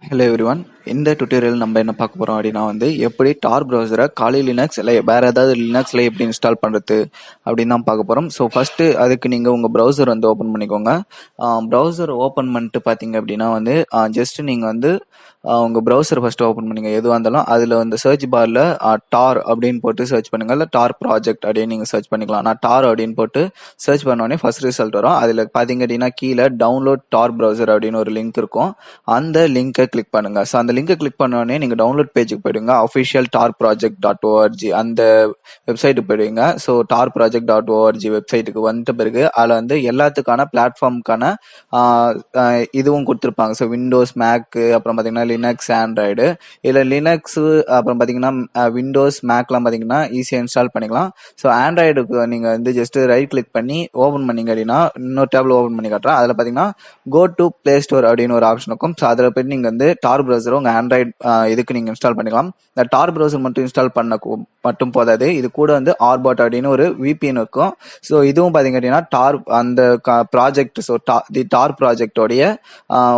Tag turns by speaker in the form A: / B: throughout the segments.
A: Hello everyone. இந்த tutorial நம்ம என்ன பார்க்க போறோம் அப்படின்னா எப்படி டார் ப்ரௌசரை காலி லினக்ஸ் இல்லை வேற ஏதாவது லினக்ஸ்ல எப்படி இன்ஸ்டால் பண்றது அப்படின்னு தான் பார்க்க போறோம். ஸோ ஃபர்ஸ்ட் அதுக்கு நீங்க உங்க ப்ரௌசர் ஓப்பன் பண்ணிக்கோங்க. ப்ரௌசர் ஓப்பன் பண்ணிட்டு பார்த்தீங்க அப்படின்னா ஜஸ்ட் நீங்க உங்க ப்ரௌசர் ஃபர்ஸ்ட் ஓப்பன் பண்ணுங்க. எதுவாக இருந்தாலும் அதுல சர்ச் பார்ல டார் அப்படின்னு போட்டு சர்ச் பண்ணுங்க. இல்லை டார் ப்ராஜெக்ட் அப்படின்னு நீங்க சர்ச் பண்ணிக்கலாம். நான் டார் அப்படின்னு போட்டு சர்ச் பண்ணோடனே ஃபர்ஸ்ட் ரிசல்ட் வரும். அதுல பாத்தீங்க அப்படின்னா கீழே டவுன்லோட் டார் ப்ரௌசர் அப்படின்னு ஒரு லிங்க் இருக்கும். அந்த லிங்கை கிளிக் பண்ணுங்க. ஸோ அந்த லிங்கை கிளிக் பண்ணோடனே நீங்க டவுன்லோட் பேஜுக்கு போயிடுங்க. அஃபிஷியல் டார் ப்ராஜெக்ட் .org அந்த வெப்சைட்டுக்கு போயிடுவீங்க. ஸோ டார் ப்ராஜெக்ட் .org வெப்சைட்டுக்கு வந்துட்ட பிறகு அதில் எல்லாத்துக்கான பிளாட்ஃபார்முக்கான இதுவும் கொடுத்துருப்பாங்க. ஸோ விண்டோஸ், மேக்கு, அப்புறம் பார்த்தீங்கன்னா லினக்ஸ், ஆண்ட்ராய்டு. இதில் லினக்ஸ் அப்புறம் பார்த்தீங்கன்னா விண்டோஸ், மேக்லாம் பார்த்தீங்கன்னா ஈஸியாக இன்ஸ்டால் பண்ணிக்கலாம். ஸோ ஆண்ட்ராய்டுக்கு நீங்கள் ஜஸ்ட் ரைட் கிளிக் பண்ணி ஓப்பன் பண்ணீங்க அப்படின்னா இன்னொரு டேப்ல ஓப்பன் பண்ணி காட்டுறேன். அதில் பார்த்தீங்கன்னா கோ டு பிளே ஸ்டோர் அப்படின்னு ஒரு ஆப்ஷன் இருக்கும். ஸோ அதில் போய் நீங்கள் டார் ப்ரௌசர் உங்கள் ஆண்ட்ராய்டு இதுக்கு நீங்கள் இன்ஸ்டால் பண்ணிக்கலாம். இந்த டார் ப்ரௌசர் மட்டும் இன்ஸ்டால் பண்ண மட்டும் போதாது. இது கூட ஆர்பாட் அப்படின்னு ஒரு VPN இருக்கும். ஸோ இதுவும் பார்த்தீங்க அப்படின்னா டார் அந்த ப்ராஜெக்ட், ஸோ தி டார் ப்ராஜெக்டோடைய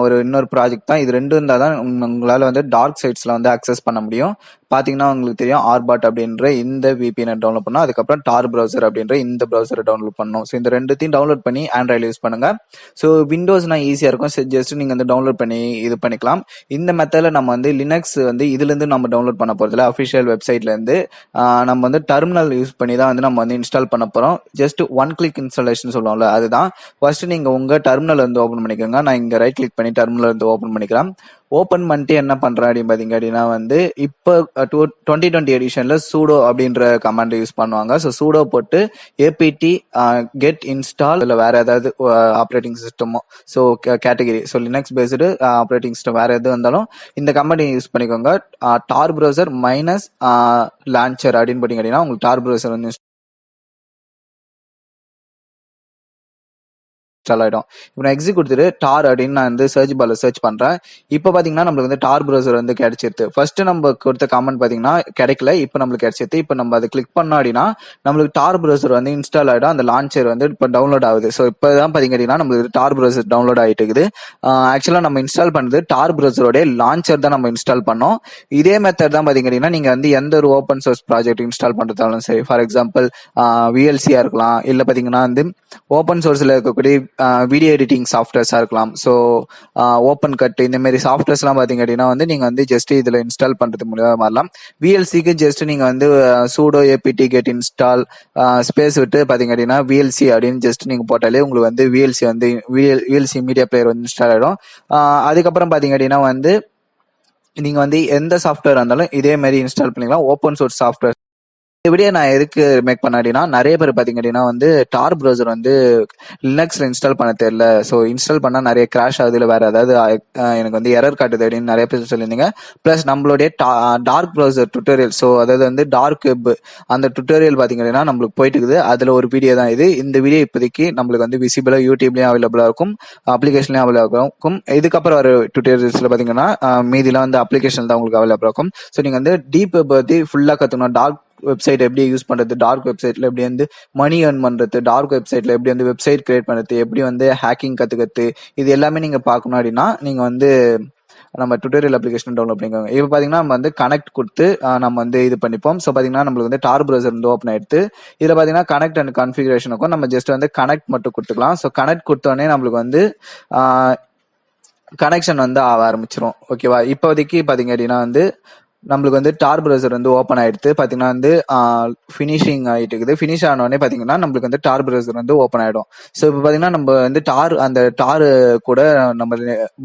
A: ஒரு இன்னொரு ப்ராஜெக்ட் தான். இது ரெண்டும் இருந்தால் தான் உங்களால் டார்க் சைட்ஸ்ல அக்சஸ் பண்ண முடியும். பாத்தீங்கன்னா உங்களுக்கு தெரியும் ஆர்பாட் அப்படின்ற இந்த VPN டவுன்லோட் பண்ணோம். அதுக்கப்புறம் டார் ப்ரௌசர் அப்படின்ற இந்த ப்ரௌசரை டவுன்லோட் பண்ணணும். ஸோ இந்த ரெண்டுத்தையும் டவுன்லோட் பண்ணி ஆண்ட்ராய்டு யூஸ் பண்ணுங்க. ஸோ விண்டோஸ்னா ஈஸியா இருக்கும். ஜஸ்ட் நீங்க டவுன்லோட் பண்ணி இது பண்ணிக்கலாம். இந்த மெத்தட்ல நம்ம லினக்ஸ் இதுல இருந்து நம்ம டவுன்லோட் பண்ண போறதுல அஃபிஷியல் வெப்சைட்ல இருந்து நம்ம டெர்மினல் யூஸ் பண்ணி தான் நம்ம இன்ஸ்டால் பண்ண போறோம். ஜஸ்ட் ஒன் கிளிக் இன்ஸ்டாலேஷன் சொல்லுவோம்ல, அதுதான். ஃபர்ஸ்ட் நீங்க உங்க டெர்மினல் ஓபன் பண்ணிக்கோங்க. நான் இங்க ரைட் கிளிக் பண்ணி டெர்மினல் ஓபன் பண்ணிக்கிறேன். ஓபன் பண்ணிட்டு என்ன பண்றேன் அப்படின்னு பாத்தீங்க அப்படின்னா இப்போ 2020 எடிஷன்ல சூடோ அப்படின்ற கமாண்ட் யூஸ் பண்ணுவாங்க. ஸோ சூடோ போட்டு apt get install இல்லை வேற ஏதாவது ஆப்ரேட்டிங் சிஸ்டமோ, so category, so Linux based operating system வேற எது வந்தாலும் இந்த கமாண்ட் யூஸ் பண்ணிக்கோங்க. டார் ப்ரௌசர் மைனஸ் லான்ச்சர் அப்படின்னு போட்டீங்க அப்படின்னா உங்களுக்கு டார் ப்ரௌசர் இன்ஸ்டால் ஆயிடும். இப்போ நான் எக்ஸிட் கொடுத்துட்டு டார் அப்படின்னு நான் சர்ச் பார்ல சர்ச் பண்றேன். இப்போ பாத்தீங்கன்னா நம்மளுக்கு டார் ப்ரௌசர் கிடைச்சிருது. ஃபர்ஸ்ட் நம்ம கொடுத்த கமெண்ட் பாத்தீங்கன்னா கிடைக்கல, இப்போ நம்மளுக்கு கிடைச்சிருது. இப்போ நம்ம அதை கிளிக் பண்ணோம் அப்படின்னா நம்மளுக்கு டார் ப்ரௌசர் இன்ஸ்டால் ஆயிடும். அந்த லான்ச்சர் இப்போ டவுன்லோட் ஆகுது. ஸோ இப்போதான் பாத்தீங்க அப்படின்னா நம்மளுக்கு டார் ப்ரௌசர் டவுன்லோட் ஆயிட்டு இருக்குது. ஆக்சுவலா நம்ம இன்ஸ்டால் பண்ணது டார் ப்ரௌசரோட லான்ச்சர் தான் நம்ம இன்ஸ்டால் பண்ணோம். இதே மெத்தட் தான் பாத்தீங்க அப்படின்னா நீங்க எந்த ஒரு ஓப்பன் சோர்ஸ் ப்ராஜெக்ட் இன்ஸ்டால் பண்றதாலும் சரி, ஃபார் எக்ஸாம்பிள் VLC-யா இருக்கலாம், இல்ல பாத்தீங்கன்னா ஓப்பன் சோர்ஸ்ல இருக்கக்கூடிய வீடியோ எடிட்டிங் சாஃப்ட்வேர்ஸா இருக்கலாம். ஸோ ஓப்பன் கட் இந்த மாதிரி சாஃப்ட்வேர்ஸ் எல்லாம் பாத்தீங்க அப்படின்னா நீங்க ஜஸ்ட் இதுல இன்ஸ்டால் பண்றது மூலமா வரலாம். VLC-க்கு ஜஸ்ட் நீங்க sudo apt get install space விட்டு பாத்தீங்க அப்படின்னா VLC அப்படின்னு ஜஸ்ட் நீங்க போட்டாலே உங்களுக்கு VLC மீடியா பிளேயர் இன்ஸ்டால் ஆயிடும். அதுக்கப்புறம் பாத்தீங்க அப்படின்னா நீங்க எந்த சாஃப்ட்வேர் இருந்தாலும் இதே மாதிரி இன்ஸ்டால் பண்ணிக்கலாம். ஓப்பன் சோர்ஸ் சாஃப்ட்வேர் இப்படியே நான் எதுக்கு மேக் பண்ண அப்படின்னா நிறைய பேர் பாத்தீங்க அப்படின்னா டார் ப்ரௌசர் லினக்ஸ்ல இன்ஸ்டால் பண்ண தெரியல. ஸோ இன்ஸ்டால் பண்ணா நிறைய கிராஷ் ஆகுது, இல்லை வேற ஏதாவது எனக்கு எரர் காட்டுது அப்படின்னு நிறைய பேர் சொல்லியிருந்தீங்க. பிளஸ் நம்மளுடைய டார்க் ப்ரௌசர் டுட்டோரியல், ஸோ அதாவது டார்க் வெப் அந்த டுட்டோரியல் பாத்தீங்க அப்படின்னா நம்மளுக்கு போயிட்டு இருக்குது. அதுல ஒரு வீடியோ தான் இது. இந்த வீடியோ இப்போதைக்கு நம்மளுக்கு விசிபிளா யூடியூப்லயும் அவைலபிளா இருக்கும், அப்ளிகேஷன்லயும் அவைலபிளா இருக்கும். இதுக்கப்புறம் ஒரு டுட்டோரியல்ஸ்ல பாத்தீங்கன்னா மீதிலாம் அப்ளிகேஷன் தான் உங்களுக்கு அவைலபிளா இருக்கும். ஸோ நீங்க டீப் வெப் பத்தி ஃபுல்லா கத்துக்கணும். டார்க் வெப்சைட் எப்படி யூஸ் பண்றது, டார்க் வெப்சைட்ல எப்படி மணி ஏர்ன் பண்றது, டார்க் வெப்சைட்ல எப்படி வெப்சைட் கிரியேட் பண்றது, எப்படி ஹேக்கிங் கத்துக்கிறது, இது எல்லாமே நீங்க பார்க்கணும் அப்படின்னா நீங்க நம்ம டுட்டோரியல் அப்ளிகேஷன் டவுன்லோட் பண்ணிக்கோங்க. இப்போ பாத்தீங்கன்னா நம்ம கனெக்ட் கொடுத்து நம்ம இது பண்ணிப்போம். ஸோ பாத்தீங்கன்னா நம்மளுக்கு டார் ப்ரௌசர் ஓப்பன் ஆயிடுத்து. இதுல பாத்தீங்கன்னா கனெக்ட் அண்ட் கான்ஃபிகரேஷன் இருக்கும். நம்ம ஜஸ்ட் கனெக்ட் மட்டும் கொடுத்துக்கலாம். ஸோ கனெக்ட் கொடுத்தோடனே நம்மளுக்கு கனெக்ஷன் ஆக ஆரம்பிச்சிரும். ஓகேவா? இப்போதைக்கு பாத்தீங்க அப்படின்னா நம்மளுக்கு டார் ப்ரௌசர் ஓப்பன் ஆயிடுத்து. பாத்தீங்கன்னா ஃபினிஷிங் ஆயிட்டு இருக்குது. ஃபினிஷ் ஆனோடனே பாத்தீங்கன்னா நம்மளுக்கு டார் ப்ரௌசர் ஓப்பன் ஆயிடும். ஸோ இப்போ பாத்தீங்கன்னா நம்ம டார் கூட நம்ம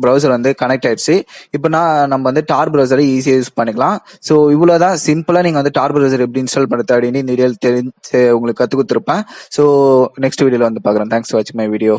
A: ப்ரௌசர் கனெக்ட் ஆயிடுச்சு. இப்போ நம்ம டார் ப்ரௌசரை ஈஸியா யூஸ் பண்ணிக்கலாம். ஸோ இவ்வளவுதான் சிம்பிளா நீங்க டார் ப்ரௌசர் எப்படி இன்ஸ்டால் பண்ணுறது அப்படின்னு இந்த வீடியோ தெரிஞ்சு உங்களுக்கு கத்து கொடுத்துருப்பேன். ஸோ நெக்ஸ்ட் வீடியோல பாக்குறேன். தேங்க்ஸ் ஃபார் வாட்சிங் மை வீடியோ.